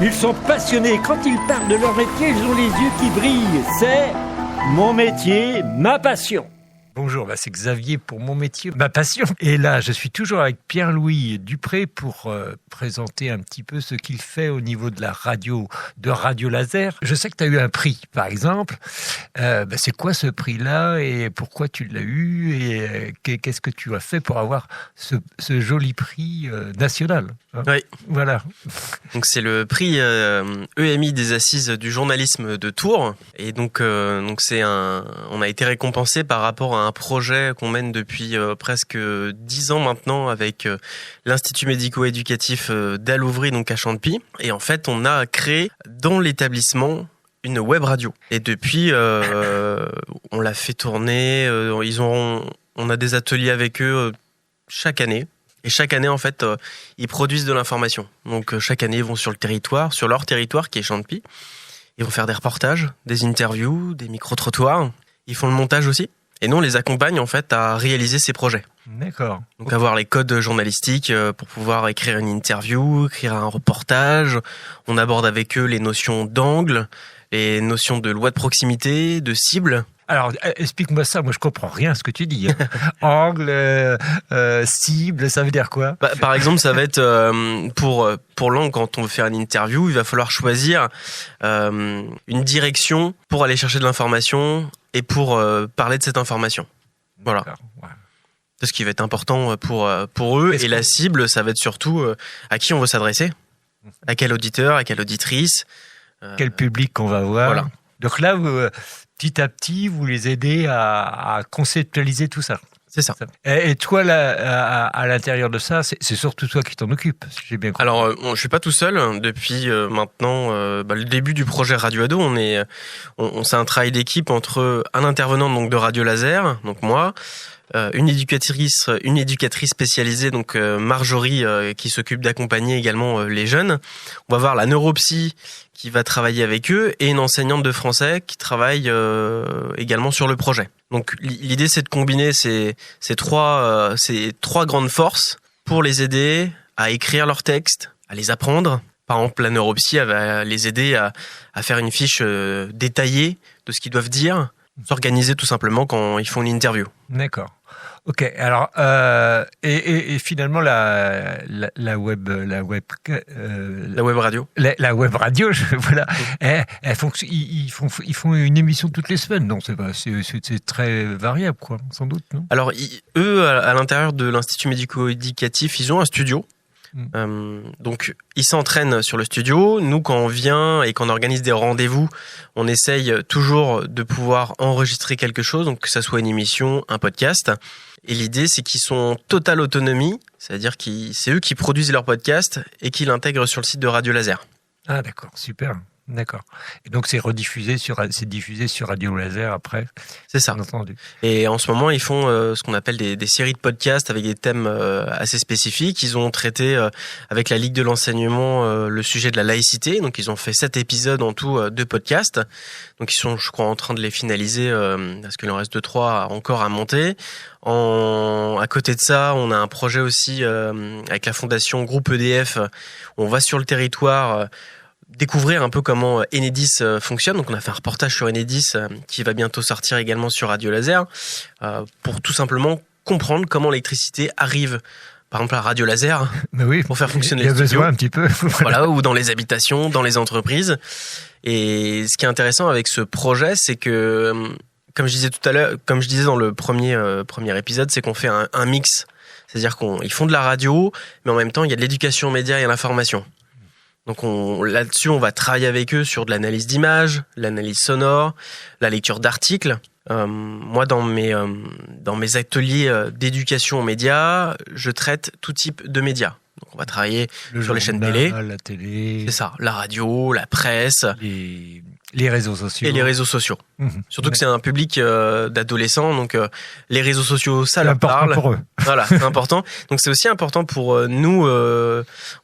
Ils sont passionnés. Quand ils parlent de leur métier, ils ont les yeux qui brillent. C'est mon métier, ma passion. Bonjour, c'est Xavier pour mon métier, ma passion. Et là, je suis toujours avec Pierre-Louis Dupré pour présenter un petit peu ce qu'il fait au niveau de la radio, de Radio Laser. Je sais que tu as eu un prix, par exemple. C'est quoi ce prix-là et pourquoi tu l'as eu et qu'est-ce que tu as fait pour avoir ce joli prix national, hein? Oui. Voilà. Donc c'est le prix EMI des Assises du journalisme de Tours. Et donc on a été récompensé par rapport à un projet qu'on mène depuis presque 10 ans maintenant avec l'Institut médico-éducatif d'Alouvry, donc à Chantepie. Et en fait, on a créé dans l'établissement une web radio. Et depuis, on l'a fait tourner. On a des ateliers avec eux chaque année. Et chaque année, en fait, ils produisent de l'information. Donc chaque année, ils vont sur leur territoire qui est Chantepie. Ils vont faire des reportages, des interviews, des micro-trottoirs. Ils font le montage aussi. Et nous, on les accompagne en fait à réaliser ces projets. D'accord. Donc avoir les codes journalistiques pour pouvoir écrire une interview, écrire un reportage. On aborde avec eux les notions d'angle, les notions de loi de proximité, de cible. Alors, explique-moi ça, moi je comprends rien à ce que tu dis. Angle, cible, ça veut dire quoi? Par exemple, ça va être pour l'angle, quand on veut faire une interview, il va falloir choisir une direction pour aller chercher de l'information et pour parler de cette information. Voilà. Ouais. C'est ce qui va être important pour eux. Et la cible, ça va être surtout à qui on veut s'adresser, à quel auditeur, à quelle auditrice. Quel public qu'on va voir. Voilà. Donc là, petit à petit, vous les aidez à conceptualiser tout ça. C'est ça. Et toi, là, à l'intérieur de ça, c'est surtout toi qui t'en occupes, si j'ai bien compris. Alors, je suis pas tout seul. Depuis maintenant le début du projet Radio Ado, c'est un travail d'équipe entre un intervenant donc de Radio Laser, donc moi, une éducatrice spécialisée, donc Marjorie, qui s'occupe d'accompagner également les jeunes. On va voir la neuropsy qui va travailler avec eux et une enseignante de français qui travaille également sur le projet. Donc l'idée, c'est de combiner ces trois grandes forces pour les aider à écrire leurs textes, à les apprendre. Par exemple, la neuropsy, elle va les aider à faire une fiche détaillée de ce qu'ils doivent dire, s'organiser tout simplement quand ils font une interview. D'accord. Ok. Alors et finalement la web radio. La web radio, voilà. Ils font une émission toutes les semaines. Non, c'est très variable, quoi, sans doute, non? Alors eux, à l'intérieur de l'Institut médico-éducatif, ils ont un studio. Donc ils s'entraînent sur le studio. Nous, quand on vient et qu'on organise des rendez-vous, on essaye toujours de pouvoir enregistrer quelque chose, donc que ça soit une émission, un podcast. Et l'idée, c'est qu'ils sont en totale autonomie, c'est-à-dire que c'est eux qui produisent leur podcast et qui l'intègrent sur le site de Radio Laser. Ah d'accord, super. D'accord. Et donc c'est diffusé sur Radio Laser après. C'est ça. Bien entendu. Et en ce moment, ils font ce qu'on appelle des séries de podcasts avec des thèmes assez spécifiques. Ils ont traité avec la Ligue de l'enseignement le sujet de la laïcité. Donc ils ont fait 7 épisodes en tout de podcasts. Donc ils sont, je crois, en train de les finaliser parce qu'il en reste 2-3 encore à monter. À côté de ça, on a un projet aussi avec la fondation Groupe EDF. On va sur le territoire découvrir un peu comment Enedis fonctionne. Donc on a fait un reportage sur Enedis qui va bientôt sortir également sur Radio Laser pour tout simplement comprendre comment l'électricité arrive, par exemple à Radio Laser, pour faire fonctionner les studios. Il y a besoin un petit peu. Voilà, ou dans les habitations, dans les entreprises. Et ce qui est intéressant avec ce projet, c'est que, comme je disais tout à l'heure, comme je disais dans le premier épisode, c'est qu'on fait un mix. C'est-à-dire qu'ils font de la radio, mais en même temps, il y a de l'éducation aux médias et à l'information. Donc là-dessus, on va travailler avec eux sur de l'analyse d'images, l'analyse sonore, la lecture d'articles. Moi, dans mes ateliers d'éducation aux médias, je traite tout type de médias. Donc on va travailler sur les chaînes télé. La télé. C'est ça, la radio, la presse. Les réseaux sociaux. Et les réseaux sociaux. Surtout que c'est un public d'adolescents, donc les réseaux sociaux, ça leur parle. C'est important pour eux. Voilà, c'est important. Donc c'est aussi important pour nous,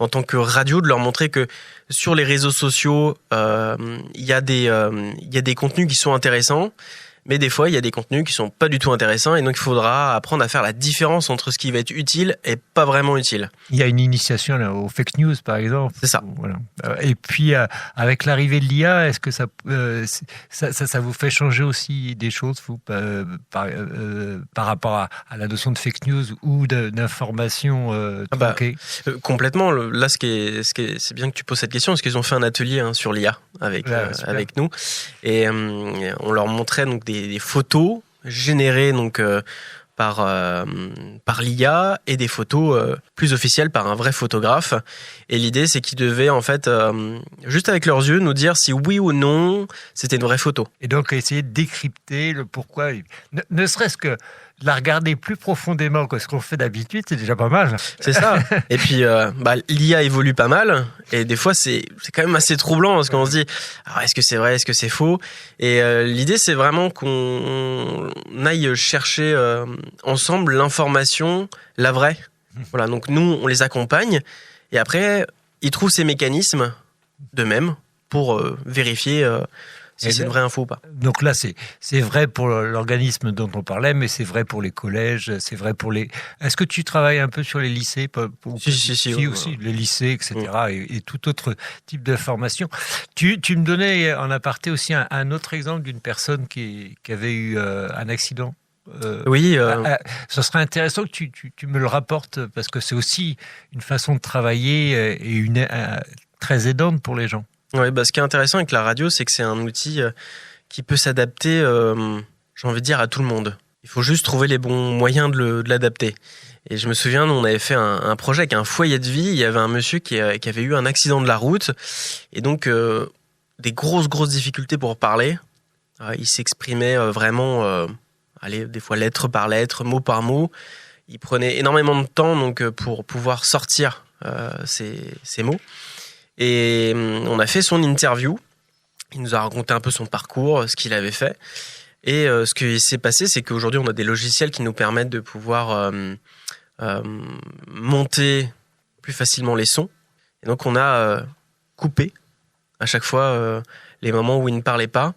en tant que radio, de leur montrer que sur les réseaux sociaux, il y a des contenus qui sont intéressants. Mais des fois, il y a des contenus qui sont pas du tout intéressants et donc il faudra apprendre à faire la différence entre ce qui va être utile et pas vraiment utile. Il y a une initiation là, aux fake news, par exemple. C'est ça. Voilà. Et puis, avec l'arrivée de l'IA, est-ce que ça vous fait changer aussi des choses, vous, par rapport à la notion de fake news ou d'information tronquée? Complètement. Là, c'est bien que tu poses cette question, parce qu'ils ont fait un atelier sur l'IA avec nous. Et on leur montrait donc des photos générées donc par l'IA et des photos plus officielles par un vrai photographe. Et l'idée, c'est qu'ils devaient en fait juste avec leurs yeux nous dire si oui ou non c'était une vraie photo. Et donc essayer de décrypter le pourquoi. Ne serait-ce que de la regarder plus profondément que ce qu'on fait d'habitude, c'est déjà pas mal. C'est ça. Et puis, l'IA évolue pas mal. Et des fois, c'est quand même assez troublant parce qu'on se dit, est-ce que c'est vrai, est-ce que c'est faux? Et l'idée, c'est vraiment qu'on aille chercher ensemble l'information, la vraie. Voilà. Donc, nous, on les accompagne. Et après, ils trouvent ces mécanismes d'eux-mêmes pour vérifier si c'est une vraie info ou pas. Donc là, c'est vrai pour l'organisme dont on parlait, mais c'est vrai pour les collèges, c'est vrai pour les... Est-ce que tu travailles un peu sur les lycées? Si, aussi, les lycées, etc. Et tout autre type de formation. Tu me donnais en aparté aussi un autre exemple d'une personne qui avait eu un accident. Oui. Ce serait intéressant que tu me le rapportes, parce que c'est aussi une façon de travailler et très aidante pour les gens. Oui, ce qui est intéressant avec la radio, c'est que c'est un outil qui peut s'adapter, j'ai envie de dire, à tout le monde. Il faut juste trouver les bons moyens de l'adapter. Et je me souviens, nous, on avait fait un projet avec un foyer de vie. Il y avait un monsieur qui avait eu un accident de la route. Et donc, des grosses difficultés pour parler. Il s'exprimait vraiment, des fois lettre par lettre, mot par mot. Il prenait énormément de temps donc, pour pouvoir sortir ces mots. Et on a fait son interview. Il nous a raconté un peu son parcours, ce qu'il avait fait. Et ce qui s'est passé, c'est qu'aujourd'hui, on a des logiciels qui nous permettent de pouvoir monter plus facilement les sons. Et donc, on a coupé à chaque fois les moments où il ne parlait pas.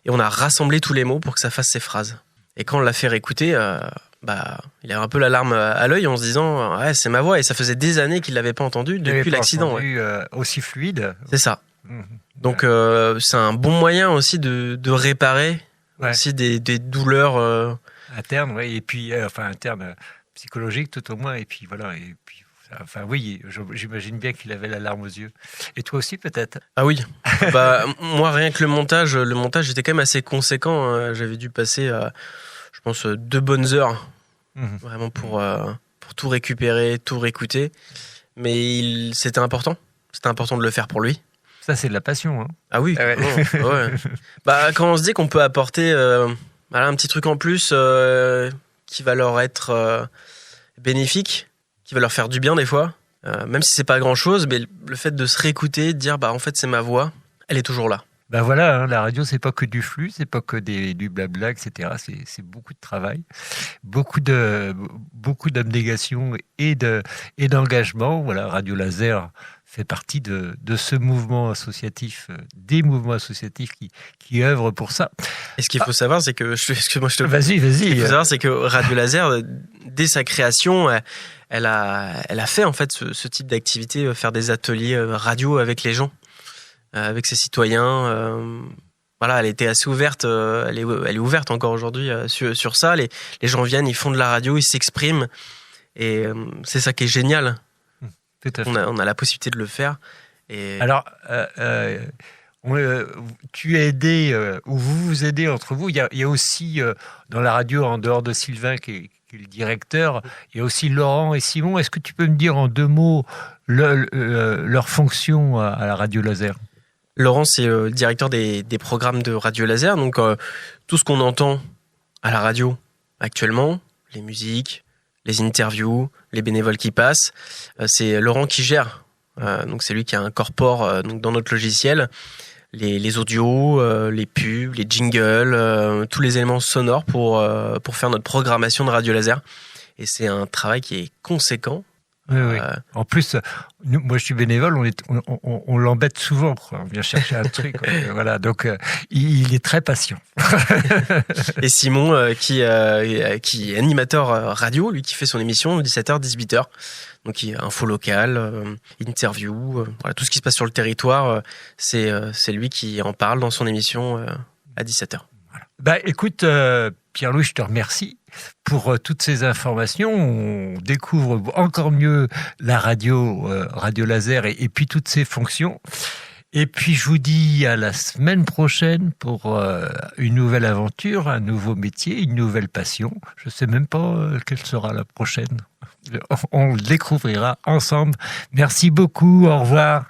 Et on a rassemblé tous les mots pour que ça fasse ses phrases. Et quand on l'a fait réécouter, il avait un peu la larme à l'œil en se disant « c'est ma voix ». Et ça faisait des années qu'il ne l'avait pas entenue depuis l'accident. Aussi fluide. C'est ça. Donc, c'est un bon moyen aussi de réparer aussi des douleurs internes, et puis internes psychologiques tout au moins. Et puis voilà. Et puis, j'imagine bien qu'il avait la larme aux yeux. Et toi aussi peut-être? Ah oui. Moi, rien que le montage était quand même assez conséquent. J'avais dû passer, je pense, 2 bonnes heures vraiment pour tout récupérer, tout réécouter. Mais c'était important. C'était important de le faire pour lui. Ça, c'est de la passion. Hein. Ah oui. Ouais. Quand on se dit qu'on peut apporter un petit truc en plus qui va leur être bénéfique, qui va leur faire du bien des fois, même si c'est pas grand-chose, mais le fait de se réécouter, de dire en fait c'est ma voix, elle est toujours là. Voilà, la radio, c'est pas que du flux, c'est pas que du blabla, etc. C'est beaucoup de travail, beaucoup d'abnégation et d'engagement. Voilà, Radio Laser fait partie de ce mouvement associatif, des mouvements associatifs qui œuvrent pour ça. Et ce qu'il faut savoir, c'est que... Excuse-moi, je te... Vas-y. Ce qu'il faut savoir, c'est que Radio Laser, dès sa création, elle a fait en fait ce type d'activité, faire des ateliers radio avec les gens, avec ses citoyens. Elle était assez ouverte, elle est ouverte encore aujourd'hui sur ça. Les gens viennent, ils font de la radio, ils s'expriment. Et c'est ça qui est génial. Tout à fait. On a la possibilité de le faire. Et... Alors, tu es aidé, ou vous aidez entre vous. Il y a aussi, dans la radio, en dehors de Sylvain, qui est le directeur, il y a aussi Laurent et Simon. Est-ce que tu peux me dire en 2 mots leur fonction à la Radio Laser? Laurent, c'est le directeur des programmes de Radio Laser. Donc, tout ce qu'on entend à la radio actuellement, les musiques, les interviews, les bénévoles qui passent, c'est Laurent qui gère. Donc, c'est lui qui incorpore dans notre logiciel les audios, les pubs, les jingles, tous les éléments sonores pour faire notre programmation de Radio Laser. Et c'est un travail qui est conséquent. Oui. En plus, moi je suis bénévole, on l'embête souvent, quoi. On vient chercher un truc. Voilà, donc il est très patient. Et Simon, qui est animateur radio, lui qui fait son émission 17h-18h. Donc info locale, interview, voilà, tout ce qui se passe sur le territoire, c'est lui qui en parle dans son émission à 17h. Voilà. Écoute, Pierre-Louis, je te remercie pour toutes ces informations. On découvre encore mieux la radio laser et puis toutes ses fonctions. Et puis je vous dis à la semaine prochaine pour une nouvelle aventure, un nouveau métier, une nouvelle passion. Je ne sais même pas quelle sera la prochaine. On le découvrira ensemble. Merci beaucoup, au revoir.